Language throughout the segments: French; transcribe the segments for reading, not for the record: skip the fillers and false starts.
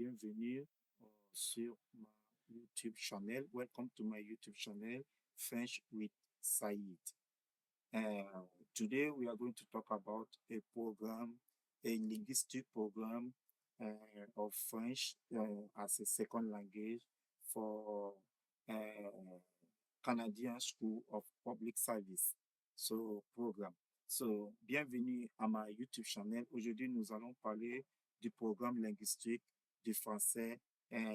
bienvenue sur ma YouTube channel. Welcome to my YouTube channel, French with Said. Today we are going to talk about a linguistic program of French as a second language for uh, Canadian School of Public Service. Programme. Bienvenue à ma YouTube channel. Aujourd'hui, nous allons parler du programme linguistique du français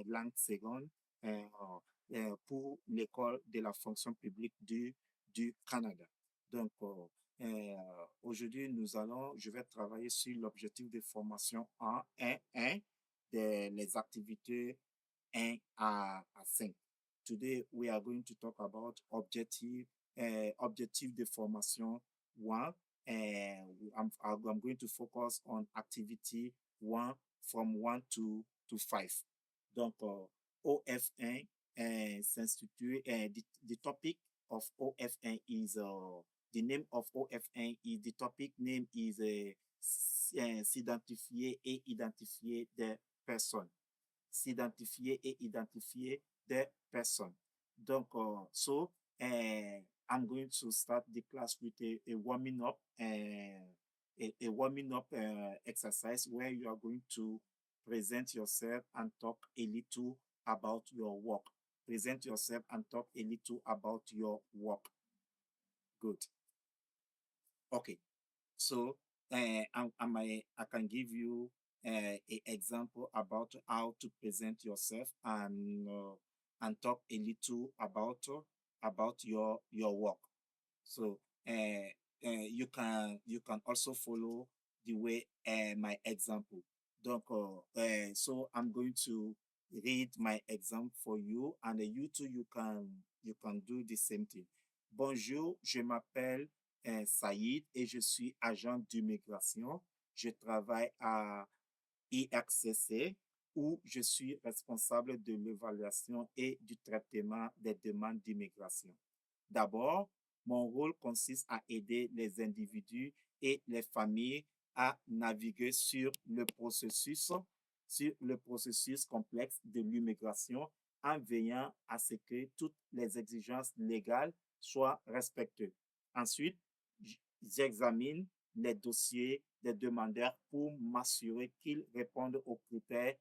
langue seconde euh, pour l'école de la fonction publique du Canada. Donc, aujourd'hui, je vais travailler sur l'objectif de formation en 1 les activités 1 à 5. Today, we are going to talk about objective de formation 1. I'm going to focus on activity 1 from 1 to 5. Donc, OF1 s'institue, the topic of OF1 is, the name of OF1 is, the topic name is s'identifier et identifier des personnes. S'identifier et identifier des personnes. Donc, I'm going to start the class with a warming up a warming up exercise where you are going to present yourself and talk a little about your work. Present yourself and talk a little about your work. Good. Okay. So, I can give you an example about how to present yourself and talk a little about your work. So you can also follow the way my example. Donc, so I'm going to read my example for you, and you too you can do the same thing. Bonjour, je m'appelle Saïd et je suis agent d'immigration. Je travaille à IRCC où je suis responsable de l'évaluation et du traitement des demandes d'immigration. D'abord, mon rôle consiste à aider les individus et les familles à naviguer sur le processus complexe de l'immigration en veillant à ce que toutes les exigences légales soient respectées. Ensuite, j'examine les dossiers des demandeurs pour m'assurer qu'ils répondent aux critères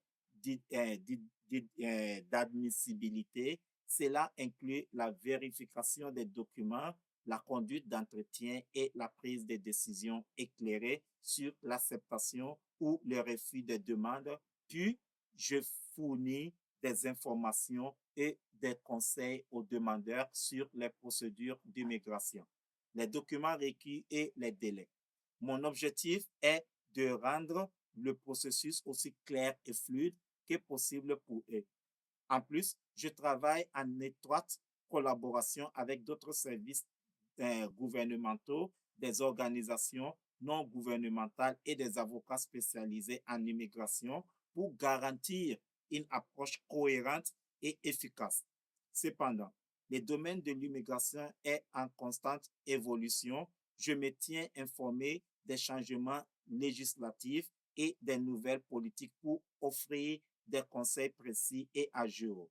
d'admissibilité. Cela inclut la vérification des documents, la conduite d'entretien et la prise de décisions éclairées sur l'acceptation ou le refus des demandes. Puis, je fournis des informations et des conseils aux demandeurs sur les procédures d'immigration, les documents requis et les délais. Mon objectif est de rendre le processus aussi clair et fluide que possible pour eux. En plus, je travaille en étroite collaboration avec d'autres services gouvernementaux, des organisations non gouvernementales et des avocats spécialisés en immigration pour garantir une approche cohérente et efficace. Cependant, le domaine de l'immigration est en constante évolution. Je me tiens informé des changements législatifs et des nouvelles politiques pour offrir des conseils précis et à jour.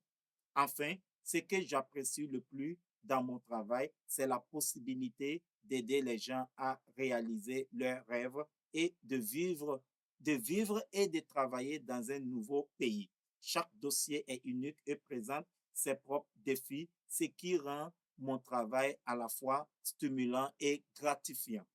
Enfin, ce que j'apprécie le plus dans mon travail, c'est la possibilité d'aider les gens à réaliser leurs rêves et de vivre et de travailler dans un nouveau pays. Chaque dossier est unique et présente ses propres défis, ce qui rend mon travail à la fois stimulant et gratifiant.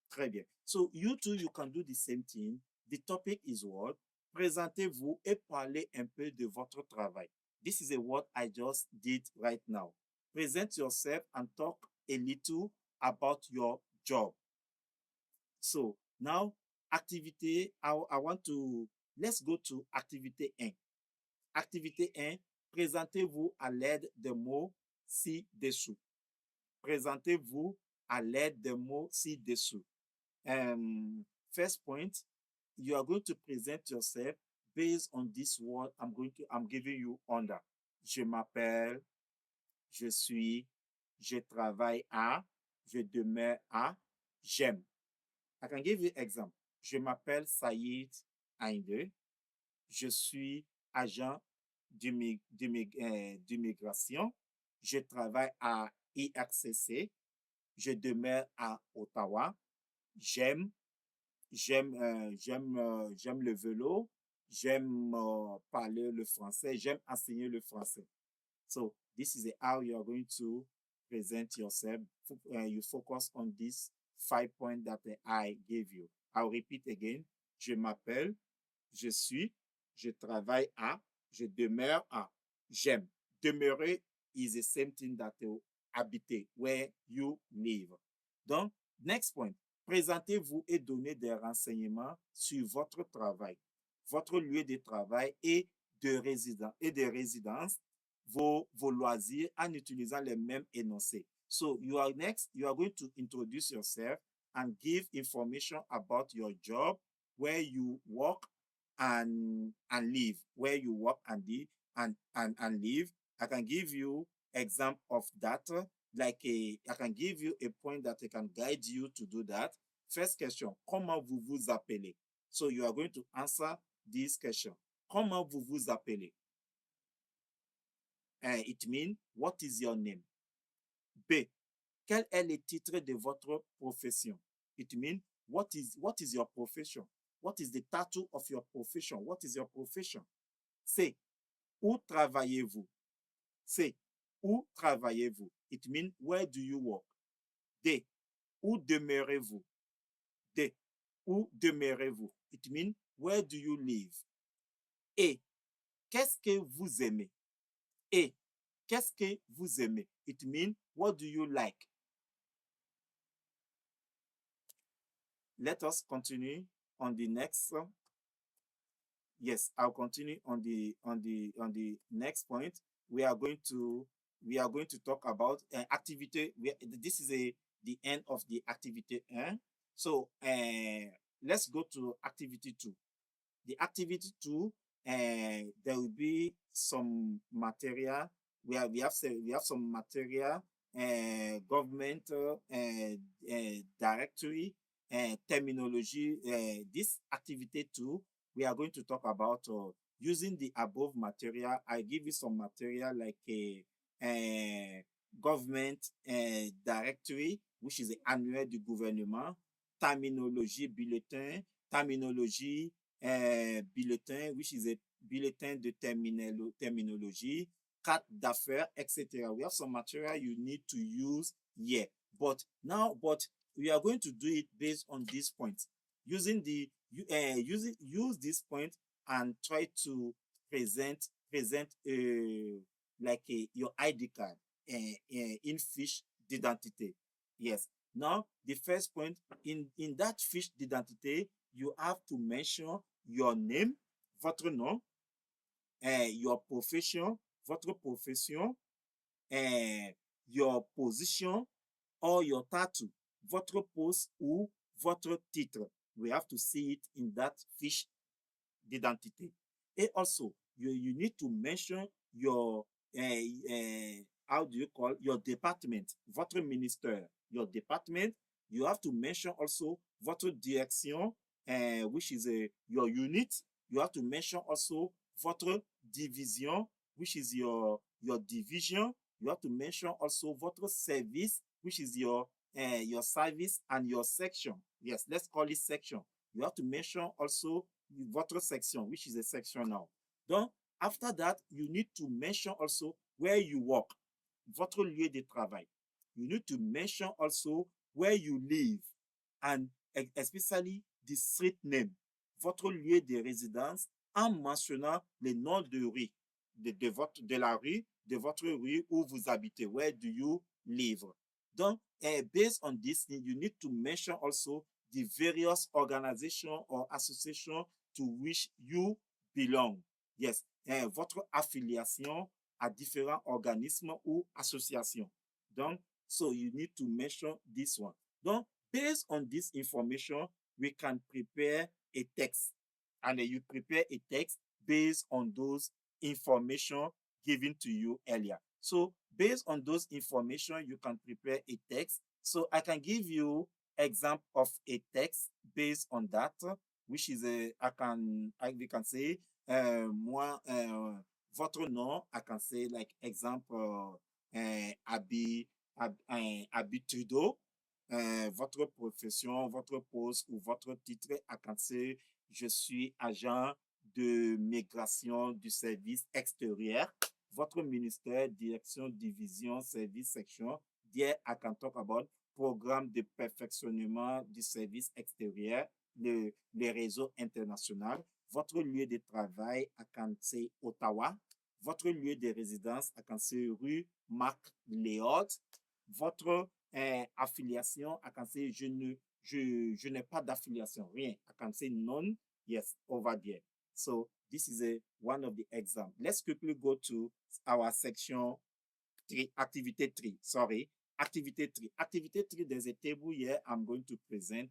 Très bien. So you too, you can do the same thing. The topic is what? Présentez-vous et parlez un peu de votre travail. This is what I just did right now. Present yourself and talk a little about your job. So now, activité, let's go to activité 1. Activité 1, présentez-vous à l'aide des mots ci-dessous. Présentez-vous à l'aide des mots ci-dessous. First point, you are going to present yourself based on this word I'm giving you under. Je m'appelle, je suis, je travaille à, je demeure à, j'aime. I can give you example. Je m'appelle Saïd Ainde. Je suis agent d'immigration. Je travaille à IRCC. Je demeure à Ottawa. J'aime, j'aime le vélo. J'aime parler le français. J'aime enseigner le français. So this is how you are going to present yourself. You focus on these 5 points that I gave you. I'll repeat again. Je m'appelle, je suis, je travaille à, je demeure à, j'aime. Demeurer is the same thing that habiter, where you live. Donc, next point. Présentez-vous et donnez des renseignements sur votre travail, votre lieu de travail et de résidence, vos loisirs en utilisant les mêmes énoncés. So you are going to introduce yourself and give information about your job, where you work and live, where you work and live and live. I can give you example of that. I can give you a point that I can guide you to do that. First question, comment vous vous appelez? So you are going to answer this question. Comment vous vous appelez? It means, what is your name? B. Quel est le titre de votre profession? It means, what is your profession? What is the title of your profession? What is your profession? C. Où travaillez-vous? C. Où travaillez-vous? It means, where do you work? D. Où demeurez-vous? D. Où demeurez-vous? It means, where do you live? E. Qu'est-ce que vous aimez? E. Qu'est-ce que vous aimez? It means, what do you like? Let us continue on the next. Yes, I'll continue on the next point. We are going to talk about activity. This is the end of the activity 1. So let's go to activity 2. The activity 2, there will be some material. We have some material, government directory, terminology. This activity 2, we are going to talk about using the above material. I give you some material like a government directory, which is the annuel du gouvernement, terminologie bulletin, terminologie bulletin, which is a bulletin de terminologie, carte d'affaires, etc. We have some material you need to use here. But we are going to do it based on these points. Use this point and try to present your ID card in fiche d'identité. Yes. Now, the first point, in that fiche d'identité, you have to mention your name, votre nom, your profession, votre profession, your position or your title, votre poste ou votre titre. We have to see it in that fiche d'identité. And also, you need to mention your, how do you call your department, votre ministère, your department. You have to mention also votre direction, which is your unit. You have to mention also votre division, which is your division. You have to mention also votre service, which is your service, and your section. Yes, let's call it section. You have to mention also votre section, which is a section now. Donc, after that, you need to mention also where you work, votre lieu de travail. You need to mention also where you live, and especially the street name, votre lieu de résidence, en mentionnant le nom de rue, de la rue, de votre rue où vous habitez, where do you live. Donc, based on this, you need to mention also the various organizations or associations to which you belong. Yes, votre affiliation à différents organismes ou associations. Donc, so you need to mention this one. Donc, based on this information, we can prepare a text. And you prepare a text based on those information given to you earlier. So, based on those information, you can prepare a text. So, I can give you example of a text based on that, which is we can say moi, votre nom, I can say like example, Abi Trudeau, votre profession, votre poste ou votre titre, I can say je suis agent de migration du service extérieur. Votre ministère, direction, division, service, section. There, I can talk about programme de perfectionnement du service extérieur, le réseau international. Votre lieu de travail, I can say Ottawa. Votre lieu de résidence, I can say rue Marc Léod. Votre affiliation, I can say je n'ai pas d'affiliation, rien. I can say none, yes, over there. So this is one of the examples. Let's quickly go to our section 3, activity 3, sorry. Activity 3. Activity 3, there's a table here I'm going to present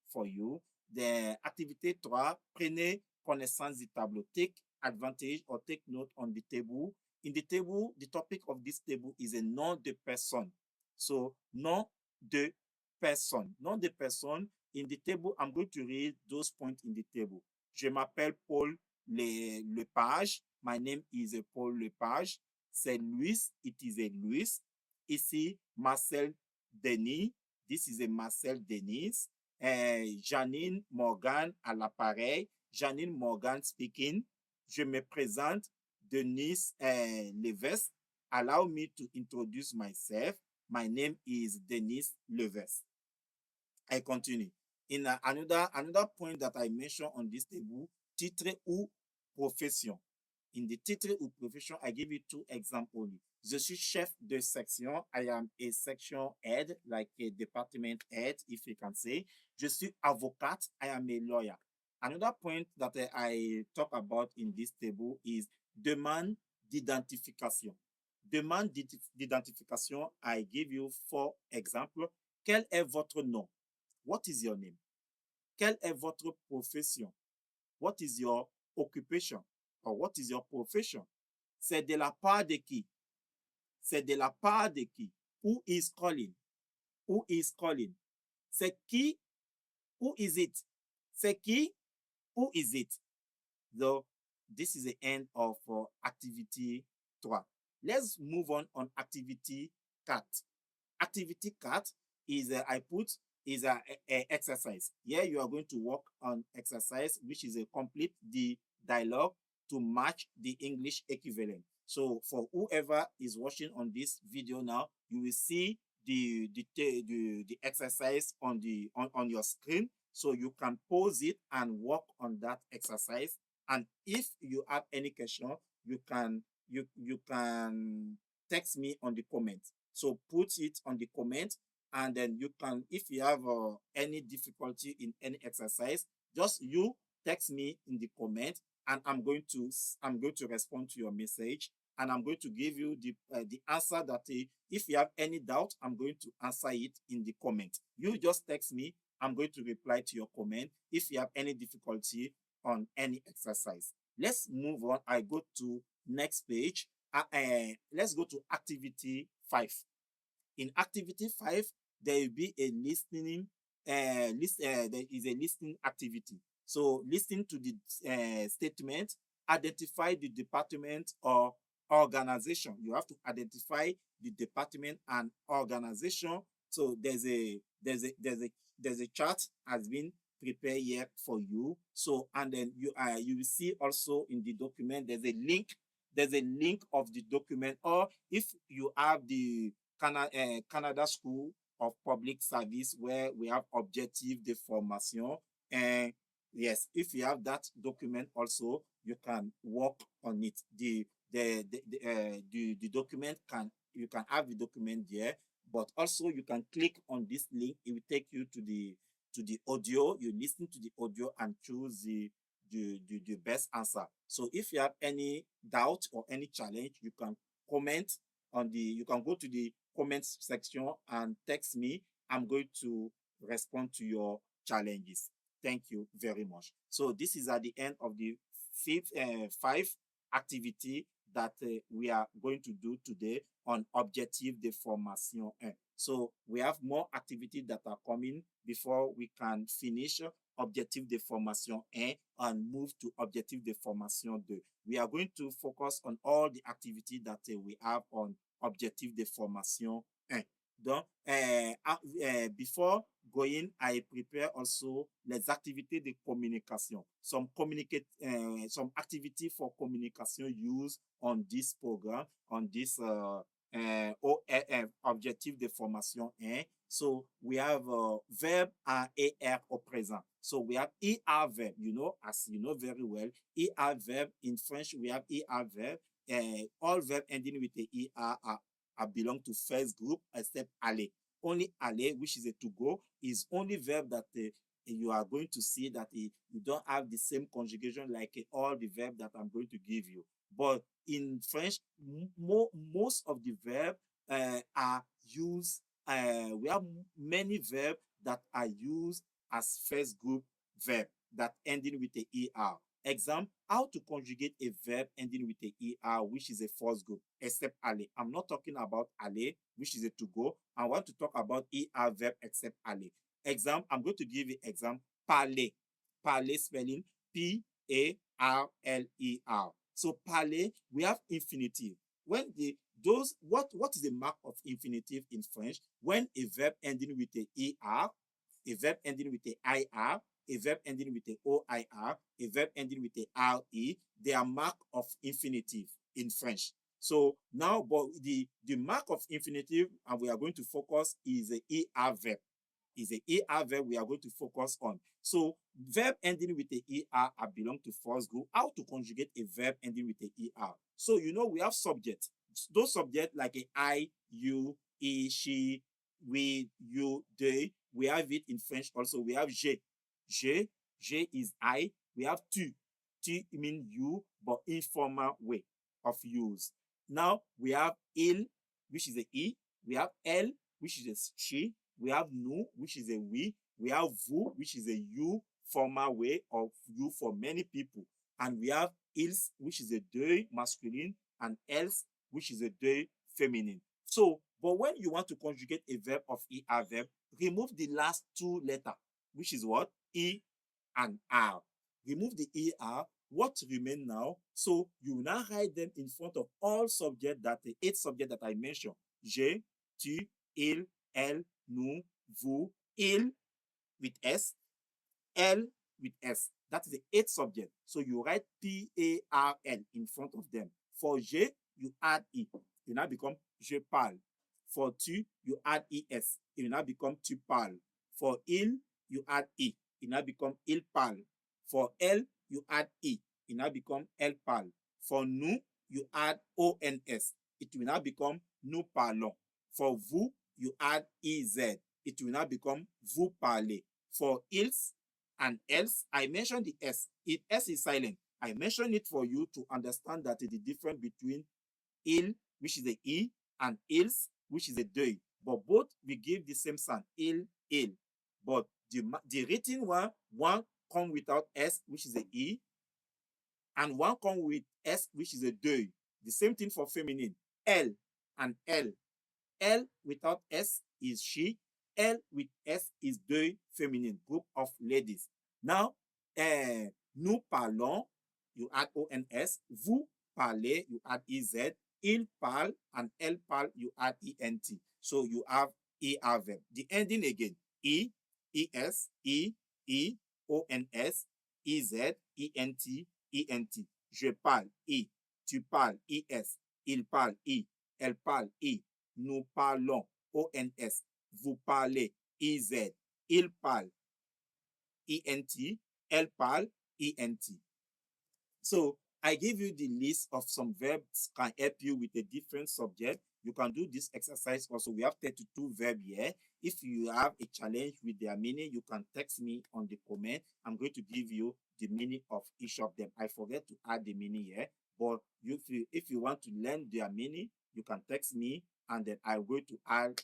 for you. The activité 3, prenez connaissance du tableau. Take advantage or take note on the table. In the table, the topic of this table is a nom de personne. So, nom de personne. Nom de personne. In the table, I'm going to read those points in the table. Je m'appelle Paul Lepage. My name is Paul Lepage. C'est Louis. It is a Louis. Ici, Marcel Denis. This is a Marcel Denis. Janine Morgan à l'appareil. Janine Morgan speaking. Je me présente, Denis Leves. Allow me to introduce myself. My name is Denis Leves. I continue. In another point that I mentioned on this table, titre ou profession. In the titre ou profession, I give you 2 examples. Je suis chef de section. I am a section head, like a department head, if you can say. Je suis avocate. I am a lawyer. Another point that I talk about in this table is demande d'identification. Demande d'identification, I give you 4 examples. Quel est votre nom? What is your name? Quelle est votre profession? What is your occupation? Or what is your profession? C'est de la part de qui? C'est de la part de qui? Who is calling? Who is calling? C'est qui? Who is it? C'est qui? Who is it? So this is the end of activity 3. Let's move on activity 4. Activity 4 is is a exercise. Here you are going to work on exercise, which is a complete the dialogue to match the English equivalent. So for whoever is watching on this video now, you will see the exercise on your screen. So you can pause it and work on that exercise. And if you have any question, you can text me on the comments. So put it on the comment, and then you can, if you have any difficulty in any exercise, just you text me in the comment, and I'm going to respond to your message, and I'm going to give you the answer that if you have any doubt, I'm going to answer it in the comment. You just text me. I'm going to reply to your comment if you have any difficulty on any exercise. Let's move on. I go to next page. Let's go to activity 5. In activity 5, there will be a listening. There is a listening activity. So listen to the statement. Identify the department or organization. You have to identify the department and organization. So there's a chart has been prepared here for you. So and then you will see also in the document there's a link. There's a link of the document, or if you have the Canada School of Public Service where we have objective de formation, and yes, if you have that document also, you can work on it. The document you can have the document there, but also you can click on this link. It will take you to the audio. You listen to the audio and choose the best answer. So if you have any doubt or any challenge, you can comment you can go to the comments section and text me. I'm going to respond to your challenges. Thank you very much. So this is at the end of the 5 activity that we are going to do today on objective de formation 1. So we have more activities that are coming before we can finish objectif de formation 1 and move to objectif de formation 2. We are going to focus on all the activities that we have on objectif de formation 1. Donc, before going, I prepare also les activités de communication. Some activity for communication used on this program, on this objectif de formation 1. So we have verb and AR au présent. So we have ER verb, as you know very well. ER verb in French, we have ER verb. All verb ending with the ER are belong to first group except aller. Only aller, which is a to go, is only verb that you are going to see that you don't have the same conjugation like all the verb that I'm going to give you. But in French, most of the verb are used. We have many verbs that are used as first group verb that ending with the ER. Example, how to conjugate a verb ending with a ER, which is a first group, except aller. I'm not talking about aller, which is a to go. I want to talk about ER verb except aller. Example, I'm going to give you example, parler. Parler spelling Parler. So parler, we have infinitive. When what is the mark of infinitive in French? When a verb ending with a ER, a verb ending with a IR, a verb ending with a OIR, a verb ending with a RE, they are mark of infinitive in French. So now, but the mark of infinitive, and we are going to focus, is a ER verb. Is a ER verb we are going to focus on. So verb ending with a ER belong to first group. How to conjugate a verb ending with a ER? So we have subject. Those subjects like a I, you, he, she, we, you, they. We have it in French also. We have je. Je is I. We have tu. Tu means you, but informal way of use. Now we have il, which is a he. We have elle, which is a she. We have nous, which is a we. We have vous, which is a you, formal way of you for many people. And we have ils, which is a they, masculine, and else, which is a they, feminine. So, but when you want to conjugate a verb of ER verb, remove the last two letters, which is what? E and R. Remove the ER. What remain now? So you now write them in front of all subjects the 8 subjects that I mentioned. Je, tu, il, elle, nous, vous, il with S, elle with S. That is the 8 subject. So you write PARL in front of them. For je, you add E. It now become je parle. For tu, you add ES. It now become tu parles. For il, you add E. It now become il parle. For elle, you add E. It now become elle parle. For nous, you add ONS. It will now become nous parlons. For vous, you add EZ. It will now become vous parlez. For ils and else, I mentioned the S. S is silent. I mentioned it for you to understand that the difference between il, which is the E, and ils, which is a they. But both we give the same sound, il. But the written one come without S, which is a E, and one come with S, which is a they. The same thing for feminine, L and L. L without S is she. L with S is they, feminine, group of ladies. Now, nous parlons, you add ONS. Vous parlez, you add EZ. Il parle and elle parle, you add ENT. So you have ER verb. The ending again, E, ES, ONS, EZ, ENT. Je parle, E. Tu parles, ES. Il parle, E. Elle parle, E. Nous parlons, ONS. Vous parlez, EZ. Il parle, ENT. Elle parle, ENT. So I give you the list of some verbs can help you with a different subject. You can do this exercise also. We have 32 verbs here. If you have a challenge with their meaning, you can text me on the comment. I'm going to give you the meaning of each of them. I forget to add the meaning here, but if you want to learn their meaning, you can text me and then I'm going to add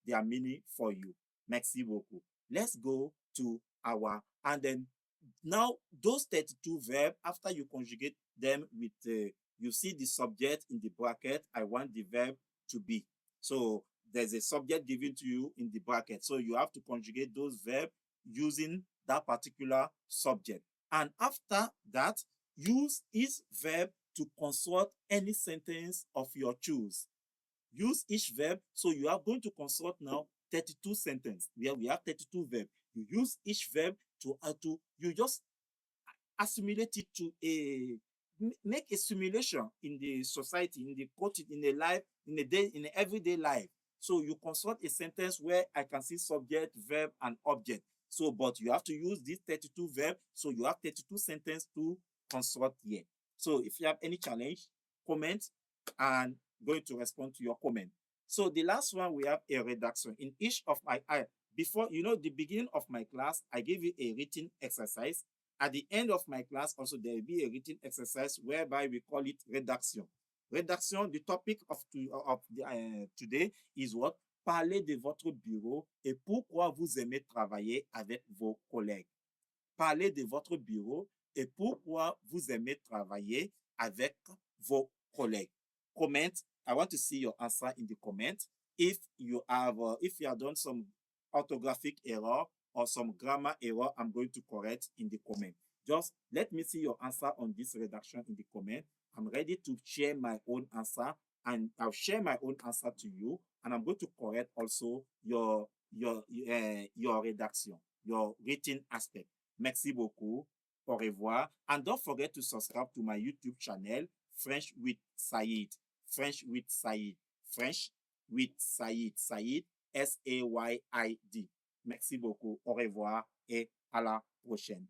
their meaning for you. Merci beaucoup. Let's go to and then now those 32 verbs, after you conjugate them with, you see the subject in the bracket, I want the verb to be. So there's a subject given to you in the bracket. So you have to conjugate those verbs using that particular subject. And after that, use each verb to construct any sentence of your choose. Use each verb. So you are going to construct now 32 sentences where we have 32 verbs. You use each verb to you just assimilate it to make a simulation in the society, in the quoted, in the life, in the day, in the everyday life. So you construct a sentence where I can see subject, verb, and object. So, but you have to use these 32 verbs. So you have 32 sentences to construct here. So if you have any challenge, comment, and going to respond to your comment. So the last one, we have a reduction. In each of before, the beginning of my class, I gave you a written exercise. At the end of my class, also, there will be a written exercise whereby we call it redaction. Redaction, the topic of today is what? Parlez de votre bureau et pourquoi vous aimez travailler avec vos collègues. Parlez de votre bureau et pourquoi vous aimez travailler avec vos collègues. Comment. I want to see your answer in the comment. If you have done some orthographic error or some grammar error, I'm going to correct in the comment. Just let me see your answer on this redaction in the comment. I'm ready to share my own answer, and I'll share my own answer to you, and I'm going to correct also your redaction, your written aspect. Merci beaucoup. Au revoir. And don't forget to subscribe to my YouTube channel, French with Saïd. French with Saïd. French with Saïd. Saïd, S-A-Y-I-D. Merci beaucoup. Au revoir et à la prochaine.